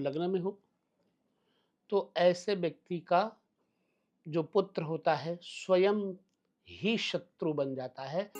लग्न में हो, तो ऐसे व्यक्ति का जो पुत्र होता है स्वयं ही शत्रु बन जाता है।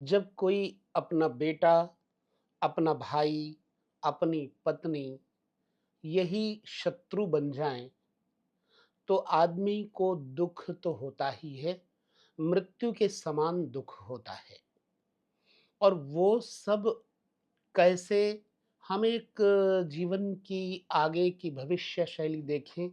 जब कोई अपना बेटा, अपना भाई, अपनी पत्नी यही शत्रु बन जाएँ, तो आदमी को दुःख तो होता ही है, मृत्यु के समान दुःख होता है। और वो सब कैसे हम एक जीवन की आगे की भविष्य शैली देखें,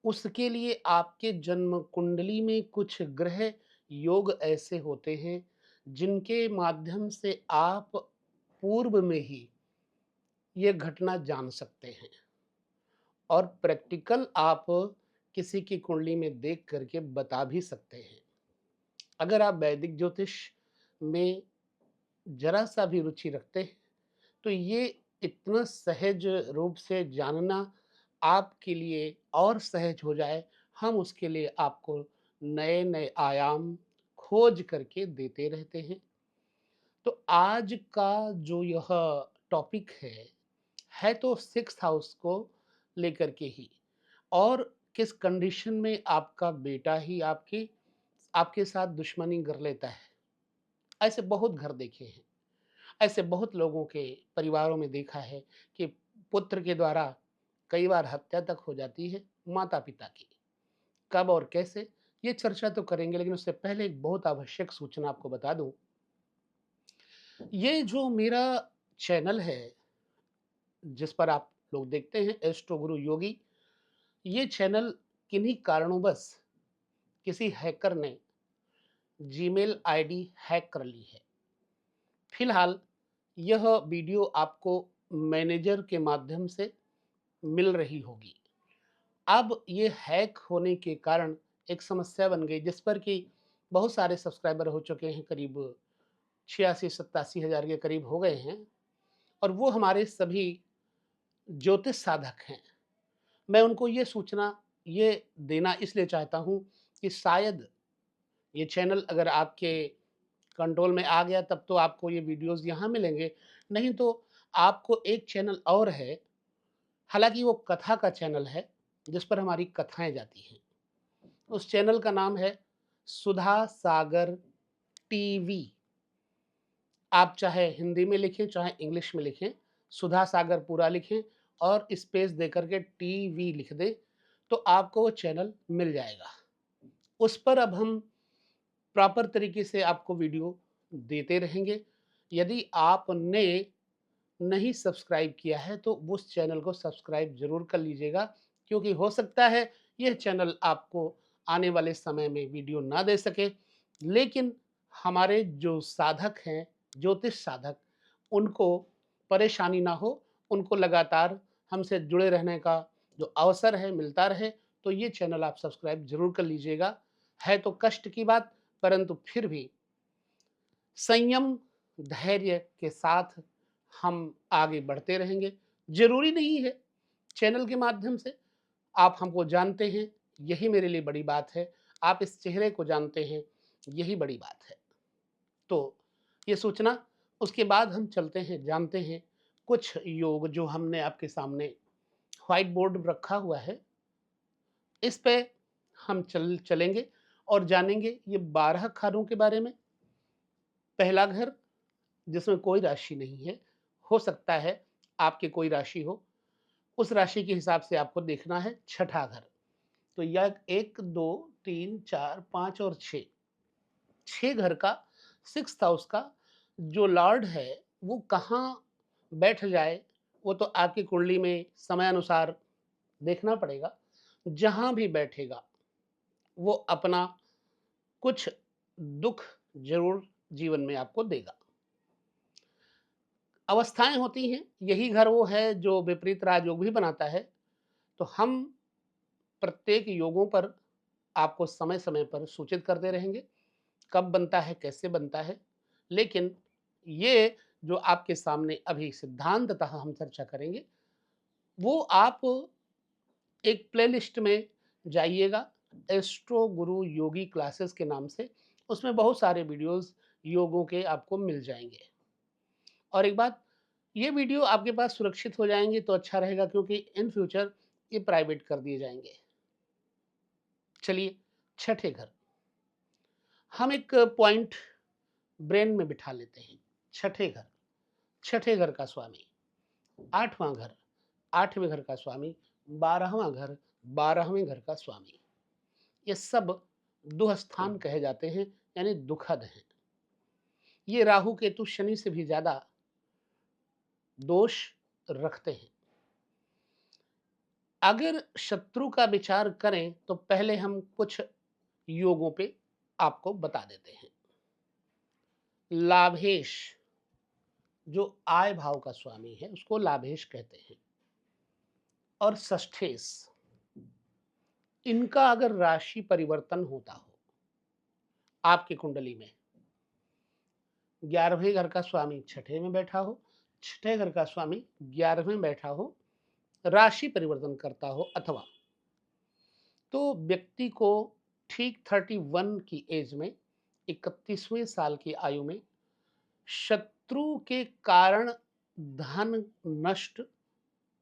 उसके लिए आपके जन्म कुंडली में कुछ ग्रह योग ऐसे होते हैं, जिनके माध्यम से आप पूर्व में ही ये घटना जान सकते हैं और प्रैक्टिकल आप किसी की कुंडली में देख करके बता भी सकते हैं। अगर आप वैदिक ज्योतिष में ज़रा-सा भी रुचि रखते हैं, तो ये इतना सहज रूप से जानना आपके लिए और सहज हो जाए, हम उसके लिए आपको नए-नए आयाम खोज करके देते रहते हैं। तो आज का जो यह टॉपिक है तो 6th हाउस को लेकर के ही, और किस कंडीशन में आपका बेटा ही आपके साथ दुश्मनी कर लेता है। ऐसे बहुत घर देखे हैं, ऐसे बहुत लोगों के परिवारों में देखा है कि पुत्र के द्वारा कई बार हत्या तक हो जाती है माता-पिता की। कब और कैसे, ये चर्चा तो करेंगे, लेकिन उससे पहले एक बहुत आवश्यक सूचना आपको बता दूँ। ये जो मेरा चैनल है, जिस पर आप लोग देखते हैं एस्ट्रो गुरु योगी, ये चैनल किन्हीं कारणों किसी हैकर ने जीमेल आईडी हैक कर ली है। फिलहाल यह वीडियो आपको मैनेजर के माध्यम से मिल रही होगी। अब ये हैक होने के कारण एक समस्या बन गई, जिस पर कि बहुत सारे सब्सक्राइबर हो चुके हैं, करीब 86-87 हज़ार के करीब हो गए हैं, और वो हमारे सभी ज्योतिष साधक हैं। मैं उनको ये सूचना ये देना इसलिए चाहता हूँ कि शायद ये चैनल अगर आपके कंट्रोल में आ गया, तब तो आपको ये वीडियोज़ यहाँ मिलेंगे, नहीं तो आपको एक चैनल और है, हालाँकि वो कथा का चैनल है, जिस पर हमारी कथाएँ जाती हैं। उस चैनल का नाम है सुधा सागर टीवी। आप चाहे हिंदी में लिखें, चाहे इंग्लिश में लिखें, सुधा सागर पूरा लिखें और स्पेस देकर के टीवी लिख दें, तो आपको वो चैनल मिल जाएगा। उस पर अब हम प्रॉपर तरीके से आपको वीडियो देते रहेंगे। यदि आपने नहीं सब्सक्राइब किया है, तो उस चैनल को सब्सक्राइब ज़रूर कर लीजिएगा, क्योंकि हो सकता है यह चैनल आपको आने वाले समय में वीडियो ना दे सके, लेकिन हमारे जो साधक हैं, ज्योतिष साधक, उनको परेशानी ना हो, उनको लगातार हमसे जुड़े रहने का जो अवसर है मिलता रहे, तो ये चैनल आप सब्सक्राइब ज़रूर कर लीजिएगा। है तो कष्ट की बात, परंतु फिर भी संयम, धैर्य के साथ हम आगे बढ़ते रहेंगे। ज़रूरी नहीं है चैनल के माध्यम से आप हमको जानते हैं, यही मेरे लिए बड़ी बात है। आप इस चेहरे को जानते हैं, यही बड़ी बात है। तो ये सूचना, उसके बाद हम चलते हैं, जानते हैं कुछ योग जो हमने आपके सामने व्हाइट बोर्ड पर रखा हुआ है। इस पे हम चलेंगे और जानेंगे ये 12 खानों के बारे में। पहला घर, जिसमें कोई राशि नहीं है, हो सकता है आपकी कोई राशि हो, उस राशि के हिसाब से आपको देखना है। छठा घर, तो यह 1, 2, 3, 4, 5 और 6, 6 घर का 6th हाउस का जो लॉर्ड है, वो कहाँ बैठ जाए, वो तो आपकी कुंडली में समयानुसार देखना पड़ेगा। जहाँ भी बैठेगा, वो अपना कुछ दुःख ज़रूर जीवन में आपको देगा। अवस्थाएँ होती हैं, यही घर वो है जो विपरीत राजयोग भी बनाता है। तो हम प्रत्येक योगों पर आपको समय-समय पर सूचित करते रहेंगे। कब बनता है, कैसे बनता है, लेकिन ये जो आपके सामने अभी सिद्धांततः हम चर्चा करेंगे, वो आप एक प्लेलिस्ट में जाइएगा, एस्ट्रो गुरु योगी क्लासेस के नाम से, उसमें बहुत सारे वीडियोज़ योगों के आपको मिल जाएँगे। और एक बात, ये वीडियो आपके पास सुरक्षित हो जाएँगे तो अच्छा रहेगा, क्योंकि इन फ्यूचर ये प्राइवेट कर दिए जाएँगे। चलिए, छठे घर, हम एक पॉइंट ब्रेन में बिठा लेते हैं। छठे घर, छठे घर का स्वामी, आठवां घर, आठवें घर का स्वामी, 12वां घर, 12वें घर का स्वामी। ये सब दुह स्थान कहे जाते हैं, यानी दुखद हैं। ये राहु केतु शनि से भी ज़्यादा दोष रखते हैं। अगर शत्रु का विचार करें तो पहले हम कुछ योगों पे आपको बता देते हैं। लाभेश, जो आय भाव का स्वामी है, उसको लाभेश कहते हैं। और षष्ठेश, इनका अगर राशि परिवर्तन होता हो आपकी कुंडली में, 11वें घर का स्वामी छठे में बैठा हो, छठे घर का स्वामी 11वें बैठा हो, राशि परिवर्तन करता हो, अथवा तो व्यक्ति को ठीक 31 की एज में, 31वें साल की आयु में शत्रु के कारण धन नष्ट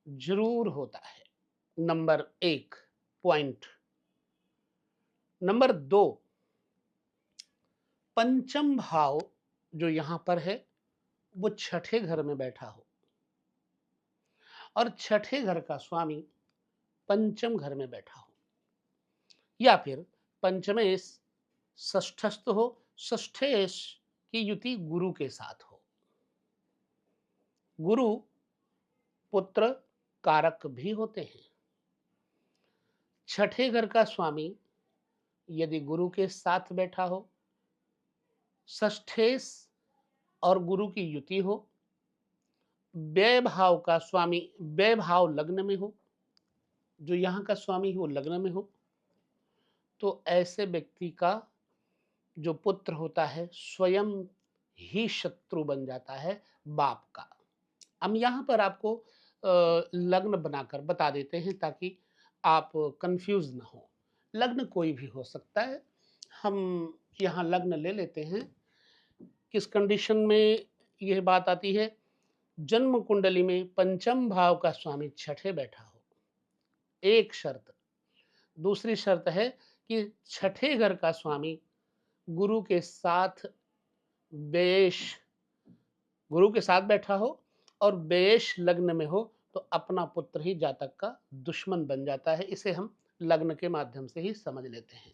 जरूर होता है। Number 1 point. नंबर 2, पंचम भाव जो यहां पर है वो छठे घर में बैठा हो, और छठे घर का स्वामी पंचम घर में बैठा हो, या फिर पंचमेश षष्ठस्थ हो, षष्ठेश की युति गुरु के साथ हो। गुरु पुत्र कारक भी होते हैं। छठे घर का स्वामी यदि गुरु के साथ बैठा हो, षष्ठेश और गुरु की युति हो, व्यय भाव का स्वामी व्यय भाव लग्न में हो, जो यहाँ का स्वामी है वो लग्न में हो, तो ऐसे व्यक्ति का जो पुत्र होता है स्वयं ही शत्रु बन जाता है बाप का। हम यहाँ पर आपको लग्न बनाकर बता देते हैं ताकि आप कंफ्यूज ना हो। लग्न कोई भी हो सकता है। हम यहाँ लग्न ले लेते हैं। किस कंडीशन में यह बात आती है? जन्म कुंडली में पंचम भाव का स्वामी छठे बैठा हो, एक शर्त। दूसरी शर्त है कि छठे घर का स्वामी गुरु के साथ बेश गुरु के साथ बैठा हो और बेश लग्न में हो, तो अपना पुत्र ही जातक का दुश्मन बन जाता है। इसे हम लग्न के माध्यम से ही समझ लेते हैं।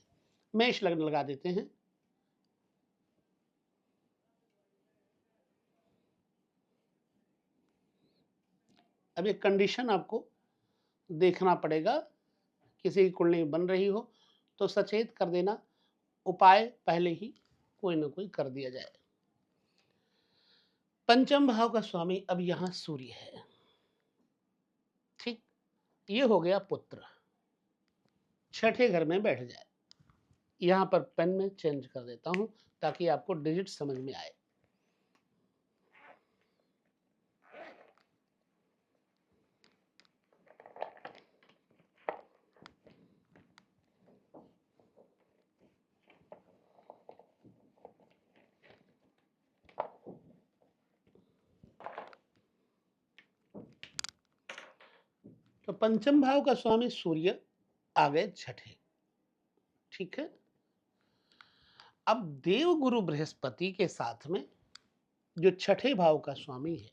मेष लग्न लगा देते हैं। अब एक कंडीशन आपको देखना पड़ेगा। किसी की कुंडली बन रही हो तो सचेत कर देना, उपाय पहले ही कोई ना कोई कर दिया जाए। पंचम भाव का स्वामी अब यहां सूर्य है। ठीक, ये हो गया पुत्र, छठे घर में बैठ जाए। यहां पर पेन में चेंज कर देता हूं ताकि आपको डिजिट समझ में आए। तो पंचम भाव का स्वामी सूर्य आ गए छठे। ठीक है, अब देव गुरु बृहस्पति के साथ में जो छठे भाव का स्वामी है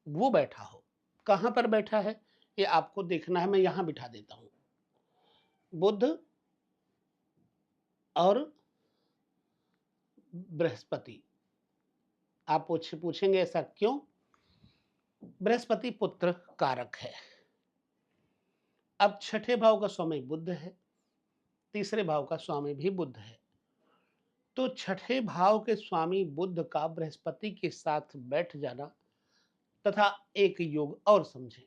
वो बैठा हो। कहां पर बैठा है ये आपको देखना है। मैं यहां बिठा देता हूं। बुध और बृहस्पति। आप पूछेंगे ऐसा क्यों? बृहस्पति पुत्र कारक है। अब छठे भाव का स्वामी बुध है, तीसरे भाव का स्वामी भी बुध है। तो छठे भाव के स्वामी बुध का बृहस्पति के साथ बैठ जाना तथा एक योग और समझें।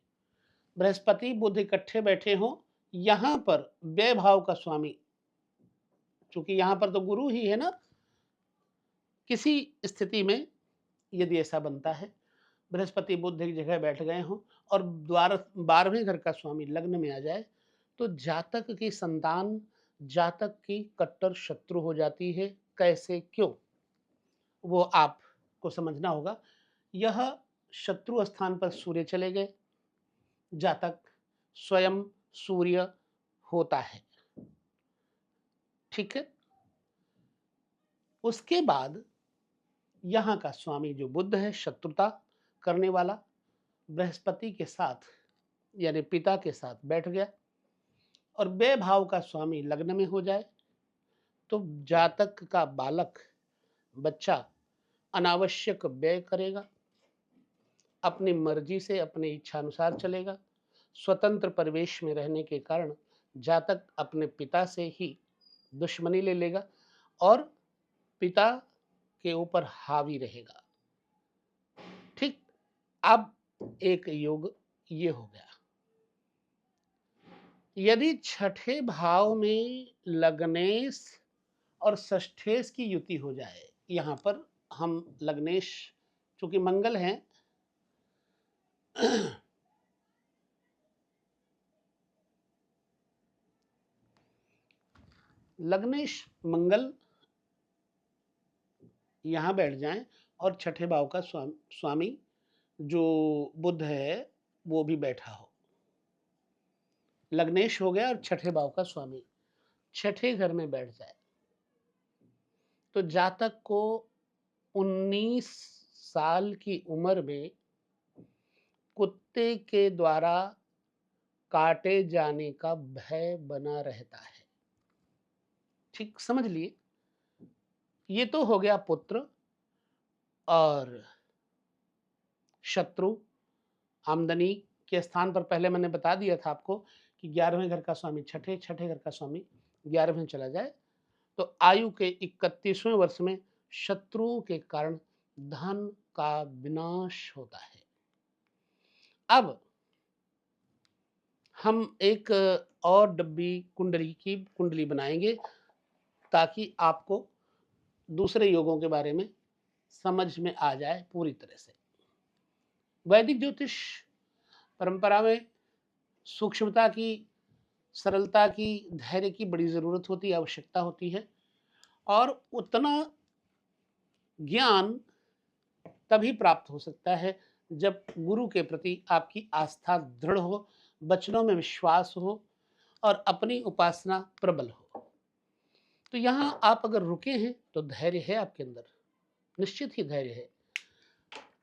बृहस्पति बुध इकट्ठे बैठे हों, यहां पर व्यय भाव का स्वामी चूँकि यहाँ पर तो गुरु ही है ना, किसी स्थिति में यदि ऐसा बनता है, बृहस्पति बुध एक जगह बैठ गए हों और 12वें घर का स्वामी लग्न में आ जाए, तो जातक की संतान जातक की कट्टर शत्रु हो जाती है। कैसे, क्यों? वो आपको समझना होगा। यह शत्रु स्थान पर सूर्य चले गए, जातक स्वयं सूर्य होता है, ठीक है? उसके बाद यहाँ का स्वामी जो बुध है, शत्रुता करने वाला, बृहस्पति के साथ यानी पिता के साथ बैठ गया और व्यय भाव का स्वामी लग्न में हो जाए, तो जातक का बालक बच्चा अनावश्यक व्यय करेगा, अपनी मर्जी से अपनी इच्छानुसार चलेगा, स्वतंत्र परिवेश में रहने के कारण जातक अपने पिता से ही दुश्मनी ले लेगा और पिता के ऊपर हावी रहेगा। ठीक। अब एक योग ये हो गया, यदि छठे भाव में लग्नेश और षष्ठेश की युति हो जाए, यहाँ पर हम लग्नेश चूंकि मंगल हैं, लग्नेश मंगल यहाँ बैठ जाएं और छठे भाव का स्वामी जो बुध है वो भी बैठा हो, लग्नेश हो गया और छठे भाव का स्वामी छठे घर में बैठ जाए, तो जातक को 19 साल की उम्र में कुत्ते के द्वारा काटे जाने का भय बना रहता है। ठीक समझ लिए? ये तो हो गया पुत्र और शत्रु आमदनी के स्थान पर। पहले मैंने बता दिया था आपको कि 11वें घर का स्वामी छठे घर का स्वामी 11वें चला जाए, तो आयु के 31वें वर्ष में शत्रुओं के कारण धन का विनाश होता है। अब हम एक और डब्बी कुंडली बनाएंगे ताकि आपको दूसरे योगों के बारे में समझ में आ जाए पूरी तरह से। वैदिक ज्योतिष परंपरा में सूक्ष्मता की, सरलता की, धैर्य की बड़ी जरूरत होती है, आवश्यकता होती है, और उतना ज्ञान तभी प्राप्त हो सकता है जब गुरु के प्रति आपकी आस्था दृढ़ हो, वचनों में विश्वास हो और अपनी उपासना प्रबल हो। तो यहाँ आप अगर रुके हैं तो धैर्य है आपके अंदर, निश्चित ही धैर्य है।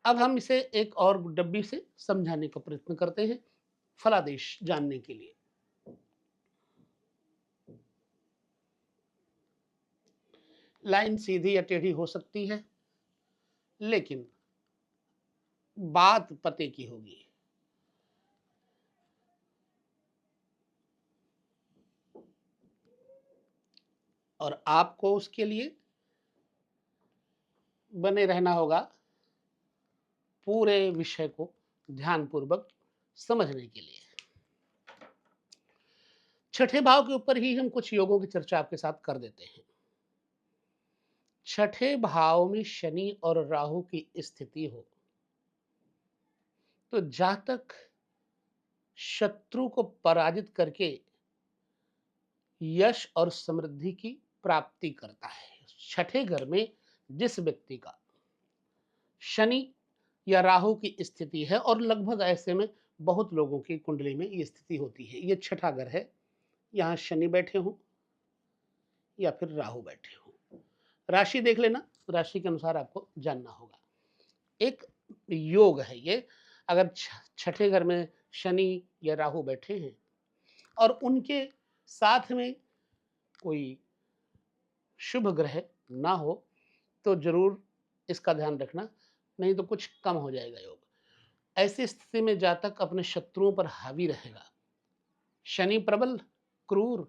अब हम इसे एक और डब्बी से समझाने का प्रयत्न करते हैं फलादेश जानने के लिए। लाइन सीधी या टेढ़ी हो सकती है, लेकिन बात पते की होगी। और आपको उसके लिए बने रहना होगा, पूरे विषय को ध्यानपूर्वक समझने के लिए। छठे भाव के ऊपर ही हम कुछ योगों की चर्चा आपके साथ कर देते हैं। छठे भाव में शनि और राहु की स्थिति हो तो जातक शत्रु को पराजित करके यश और समृद्धि की प्राप्ति करता है। छठे घर में जिस व्यक्ति का शनि या राहु की स्थिति है, और लगभग ऐसे में बहुत लोगों की कुंडली में ये स्थिति होती है, ये छठा घर है, यहाँ शनि बैठे हों या फिर राहु बैठे हों, राशि देख लेना, राशि के अनुसार आपको जानना होगा। एक योग है ये। अगर छठे घर में शनि या राहु बैठे हैं और उनके साथ में कोई शुभ ग्रह ना हो तो जरूर इसका ध्यान रखना, नहीं तो कुछ कम हो जाएगा योग। ऐसी स्थिति में जातक अपने शत्रुओं पर हावी रहेगा। शनि प्रबल, क्रूर,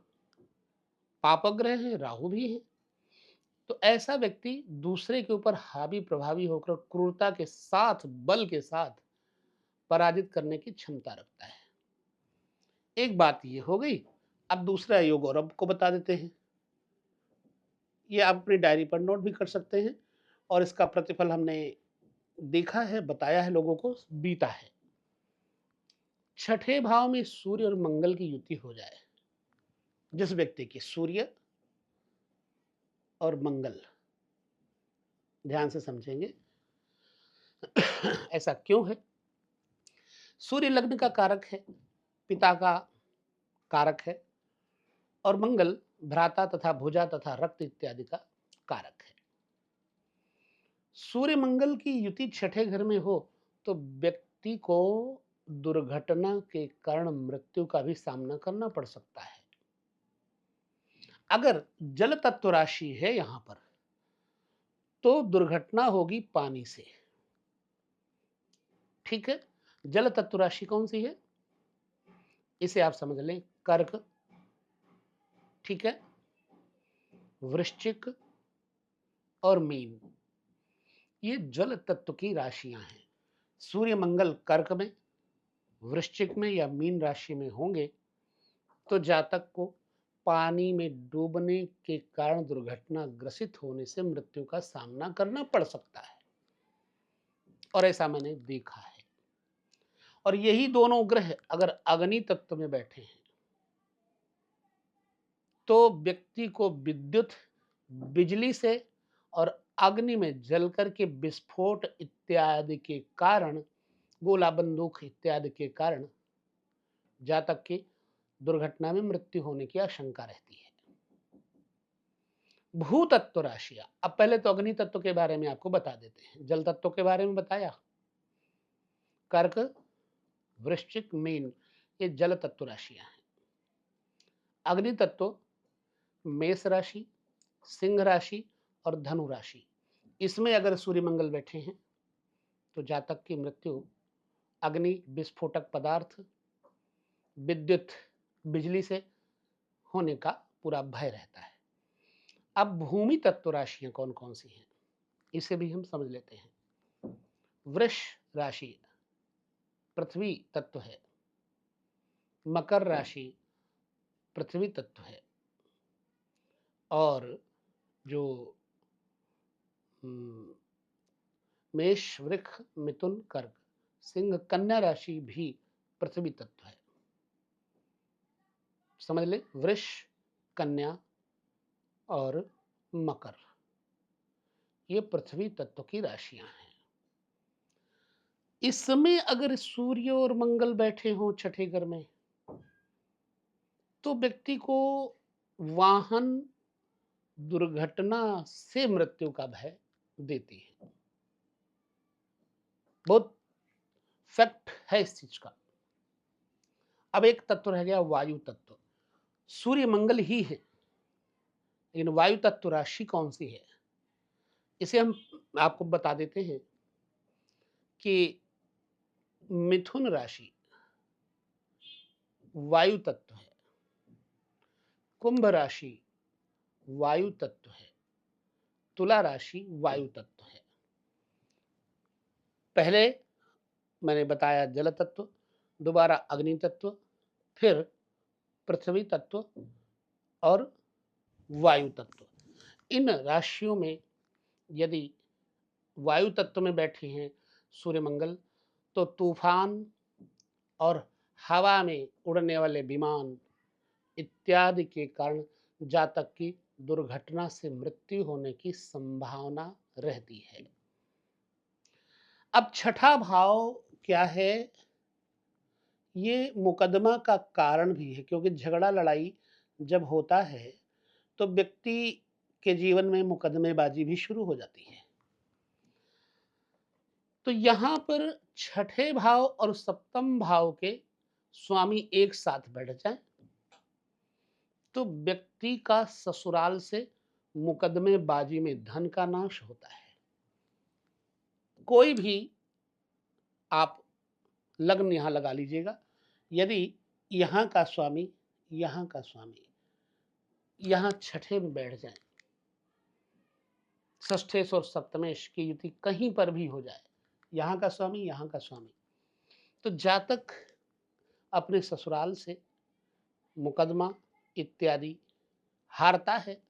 पापग्रह है, राहु भी है, तो ऐसा व्यक्ति दूसरे के ऊपर हावी प्रभावी होकर क्रूरता के साथ, बल के साथ पराजित करने की क्षमता रखता है। एक बात ये हो गई। अब दूसरा योग और आपको बता देते हैं। ये आप अपनी डायरी पर नोट भी कर सकते हैं और इसका प्रतिफल हमने देखा है, बताया है लोगों को, बीता है। छठे भाव में सूर्य और मंगल की युति हो जाए, जिस व्यक्ति की सूर्य और मंगल, ध्यान से समझेंगे ऐसा क्यों है? सूर्य लग्न का कारक है, पिता का कारक है, और मंगल भ्राता तथा भुजा तथा रक्त इत्यादि का कारक है। सूर्य मंगल की युति छठे घर में हो तो व्यक्ति को दुर्घटना के कारण मृत्यु का भी सामना करना पड़ सकता है। अगर जल तत्व राशि है यहां पर, तो दुर्घटना होगी पानी से। ठीक है, जल तत्व राशि कौन सी है, इसे आप समझ लें, कर्क, ठीक है, वृश्चिक और मीन, ये जल तत्व की राशियां हैं। सूर्य मंगल कर्क में, वृश्चिक में या मीन राशि में होंगे तो जातक को पानी में डूबने के कारण दुर्घटना ग्रसित होने से मृत्यु का सामना करना पड़ सकता है, और ऐसा मैंने देखा है। और यही दोनों ग्रह अगर अग्नि तत्व में बैठे हैं तो व्यक्ति को विद्युत, बिजली से और अग्नि में जलकर के विस्फोट इत्यादि के कारण, गोला बंदूक इत्यादि के कारण जातक की दुर्घटना में मृत्यु होने की आशंका रहती है। भू तत्व राशियां, अब पहले तो अग्नि तत्व के बारे में आपको बता देते हैं, जल तत्व के बारे में बताया, कर्क, वृश्चिक, मीन, ये जल तत्व राशियां हैं। अग्नि तत्व मेष राशि, सिंह राशि और धनु राशि, इसमें अगर सूर्य मंगल बैठे हैं तो जातक की मृत्यु अग्नि, विस्फोटक पदार्थ, विद्युत, बिजली से होने का पूरा भय रहता है। अब भूमि तत्व राशियां कौन कौन सी हैं, इसे भी हम समझ लेते हैं। वृष राशि पृथ्वी तत्व है, मकर राशि पृथ्वी तत्व है, और जो मेष, वृष, मिथुन, कर्क, सिंह, कन्या राशि भी पृथ्वी तत्व है। समझ ले, वृष, कन्या और मकर, ये पृथ्वी तत्व की राशियां हैं। इसमें अगर सूर्य और मंगल बैठे हों छठे घर में तो व्यक्ति को वाहन दुर्घटना से मृत्यु का भय देती है। बहुत फैक्ट है इस चीज का। अब एक तत्व रह गया वायु तत्व। सूर्य मंगल ही है, लेकिन वायु तत्व राशि कौन सी है, इसे हम आपको बता देते हैं कि मिथुन राशि वायु तत्व है, कुंभ राशि वायु तत्व है, तुला राशि वायु तत्व है। पहले मैंने बताया जल तत्व, दोबारा अग्नि तत्व, फिर पृथ्वी तत्व और वायु तत्व। इन राशियों में यदि वायु तत्व में बैठे हैं सूर्य मंगल तो तूफान और हवा में उड़ने वाले विमान इत्यादि के कारण जातक की दुर्घटना से मृत्यु होने की संभावना रहती है। अब छठा भाव क्या है, ये मुकदमा का कारण भी है, क्योंकि झगड़ा लड़ाई जब होता है तो व्यक्ति के जीवन में मुकदमेबाजी भी शुरू हो जाती है। तो यहां पर छठे भाव और सप्तम भाव के स्वामी एक साथ बैठ जाएं तो व्यक्ति का ससुराल से मुकदमेबाजी में धन का नाश होता है। कोई भी आप लग्न यहां लगा लीजिएगा, यदि यहां का स्वामी, यहां का स्वामी यहां छठे में बैठ जाए, षष्ठेश और सप्तमेश की युति कहीं पर भी हो जाए, यहां का स्वामी, यहां का स्वामी, तो जातक अपने ससुराल से मुकदमा इत्यादि हारता है,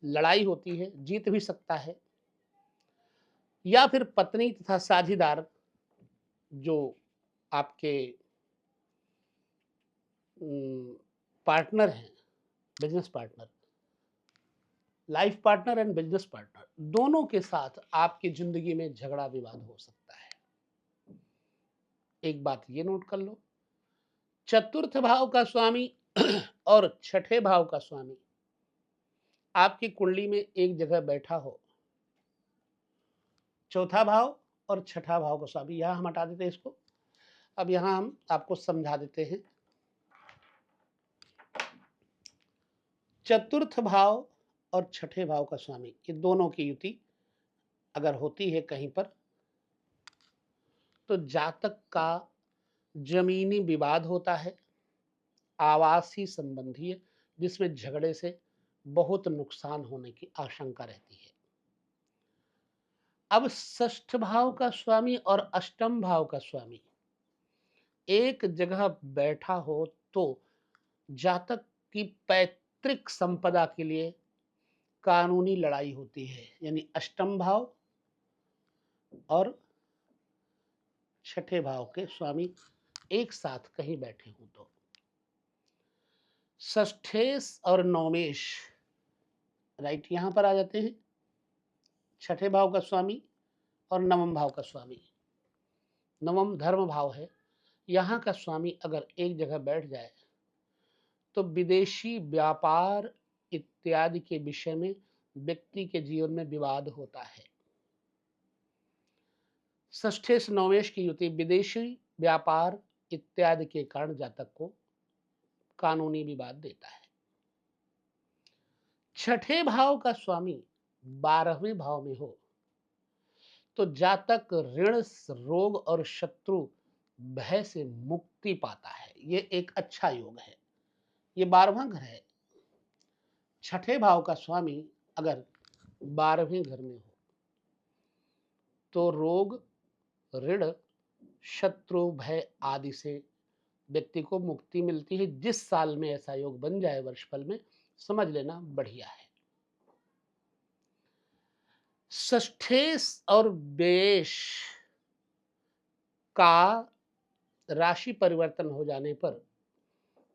लड़ाई होती है, जीत भी सकता है, या फिर पत्नी तथा साझीदार जो आपके पार्टनर हैं, business partner, life partner and business partner, दोनों के साथ आपकी ज़िंदगी में झगड़ा-विवाद हो सकता है। एक बात ये नोट कर लो, चतुर्थ भाव का स्वामी और छठे भाव का स्वामी आपकी कुंडली में एक जगह बैठा हो, चौथा भाव और छठा भाव का स्वामी, यहाँ हम हटा देते हैं इसको। अब यहाँ हम आपको समझा देते हैं। चतुर्थ भाव और छठे भाव का स्वामी, ये दोनों की युति अगर होती है कहीं पर, तो जातक का जमीनी विवाद होता है, आवासी संबंधी है, जिसमें झगड़े से बहुत नुकसान होने की आशंका रहती है। अब षष्ठ भाव का स्वामी और अष्टम भाव का स्वामी एक जगह बैठा हो तो जातक की पैतृक संपदा के लिए कानूनी लड़ाई होती है। यानी अष्टम भाव और छठे भाव के स्वामी एक साथ कहीं बैठे हों तो षष्ठेश और नवमेश राइट यहां पर आ जाते हैं। छठे भाव का स्वामी और नवम भाव का स्वामी, नवम धर्म भाव है, यहाँ का स्वामी अगर एक जगह बैठ जाए तो विदेशी व्यापार इत्यादि के विषय में व्यक्ति के जीवन में विवाद होता है। षष्ठेश नवेश की युति विदेशी व्यापार इत्यादि के कारण जातक को कानूनी विवाद देता है। छठे भाव का स्वामी 12वें भाव में हो तो जातक ऋण, रोग और शत्रु भय से मुक्ति पाता है। ये एक अच्छा योग है। ये 12वां घर है। छठे भाव का स्वामी अगर 12वें घर में हो तो रोग, ऋण, शत्रु भय आदि से व्यक्ति को मुक्ति मिलती है। जिस साल में ऐसा योग बन जाए वर्षफल में, समझ लेना बढ़िया है। षष्ठेश और व्ययेश का राशि परिवर्तन हो जाने पर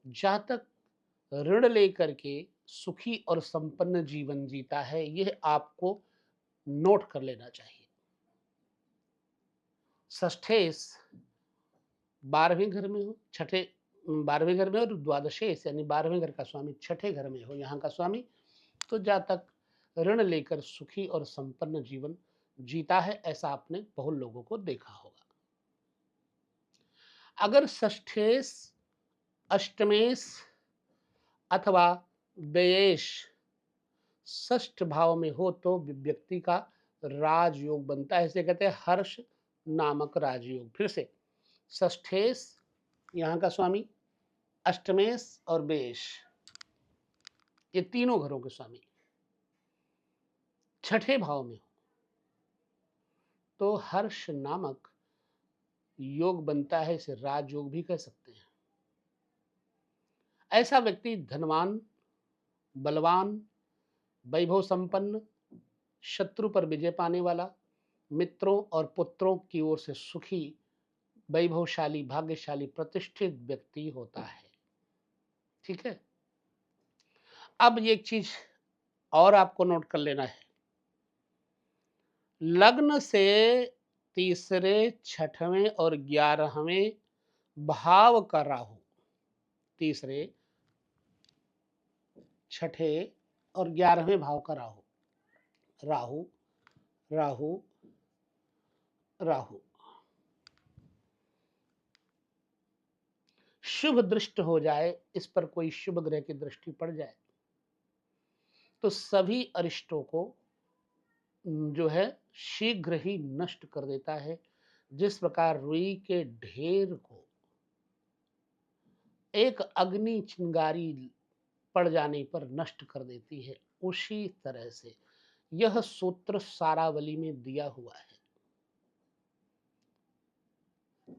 जातक ऋण लेकर के सुखी और संपन्न जीवन जीता है। यह आपको नोट कर लेना चाहिए। षष्ठेश 12वें घर में हो, छठे 12वें घर में और द्वादशेश यानी 12वें घर का स्वामी छठे घर में हो यहाँ का स्वामी, तो जातक ऋण लेकर सुखी और संपन्न जीवन जीता है। ऐसा आपने बहुत लोगों को देखा होगा। अगर षष्ठेश, अष्टमेश अथवा व्ययेश षष्ठ भाव में हो तो व्यक्ति का राजयोग बनता है। इसे कहते हैं हर्ष नामक राजयोग। फिर से षष्ठेश यहाँ का स्वामी, अष्टमेश और व्ययेश ये तीनों घरों के स्वामी छठे भाव में हो तो हर्ष नामक योग बनता है। इसे राजयोग भी कह सकते हैं। ऐसा व्यक्ति धनवान, बलवान, वैभव संपन्न, शत्रु पर विजय पाने वाला, मित्रों और पुत्रों की ओर से सुखी, वैभवशाली, भाग्यशाली, प्रतिष्ठित व्यक्ति होता है। ठीक है। अब ये एक चीज और आपको नोट कर लेना है। लग्न से तीसरे, छठवें और 11वें भाव का राहु, तीसरे, छठे और 11वें भाव का राहु, राहु राहु राहु शुभ दृष्ट हो जाए, इस पर कोई शुभ ग्रह की दृष्टि पड़ जाए तो सभी अरिष्टों को जो है शीघ्र ही नष्ट कर देता है। जिस प्रकार रुई के ढेर को एक अग्नि चिंगारी पड़ जाने पर नष्ट कर देती है, उसी तरह से यह सूत्र सारावली में दिया हुआ है।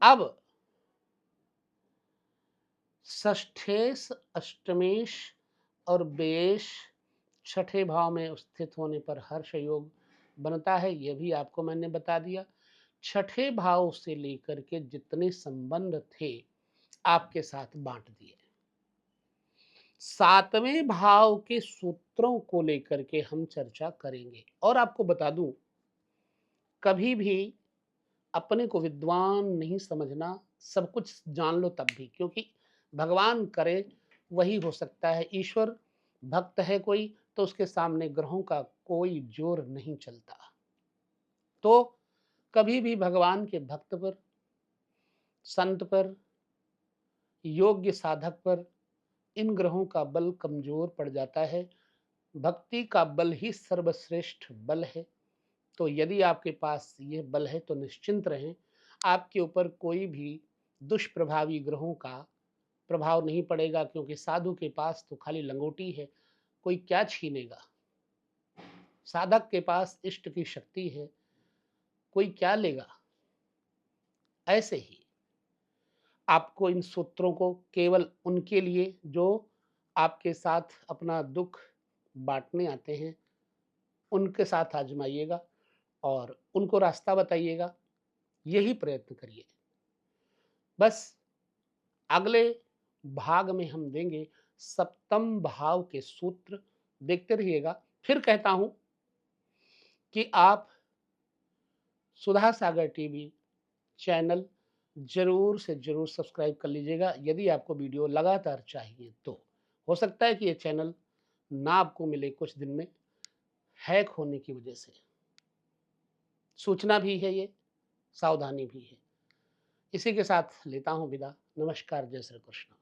अब षष्ठेश, अष्टमेश और व्ययेश छठे भाव में स्थित होने पर हर्ष योग बनता है, यह भी आपको मैंने बता दिया। छठे भाव से लेकर के जितने संबंध थे, आपके साथ बाँट दिए। सातवें भाव के सूत्रों को लेकर के हम चर्चा करेंगे और आपको बता दूं, कभी भी अपने को विद्वान नहीं समझना, सब कुछ जान लो तब भी, क्योंकि भगवान करे वही हो सकता है। ईश्वर भक्त है कोई तो उसके सामने ग्रहों का कोई जोर नहीं चलता। तो कभी भी भगवान के भक्त पर, संत पर, योग्य साधक पर इन ग्रहों का बल कमजोर पड़ जाता है। भक्ति का बल ही सर्वश्रेष्ठ बल है। तो यदि आपके पास ये बल है तो निश्चिंत रहें, आपके ऊपर कोई भी दुष्प्रभावी ग्रहों का प्रभाव नहीं पड़ेगा, क्योंकि साधु के पास तो खाली लंगोटी है, कोई क्या छीनेगा। साधक के पास इष्ट की शक्ति है, कोई क्या लेगा। ऐसे ही आपको इन सूत्रों को केवल उनके लिए जो आपके साथ अपना दुख बांटने आते हैं, उनके साथ आजमाइएगा और उनको रास्ता बताइएगा, यही प्रयत्न करिए। बस अगले भाग में हम देंगे सप्तम भाव के सूत्र, देखते रहिएगा। फिर कहता हूं कि आप सुधा सागर टीवी चैनल जरूर से जरूर सब्सक्राइब कर लीजिएगा, यदि आपको वीडियो लगातार चाहिए तो। हो सकता है कि ये चैनल ना आपको मिले कुछ दिन में, हैक होने की वजह से। सूचना भी है ये, सावधानी भी है। इसी के साथ लेता हूं विदा। नमस्कार, जय श्री कृष्ण।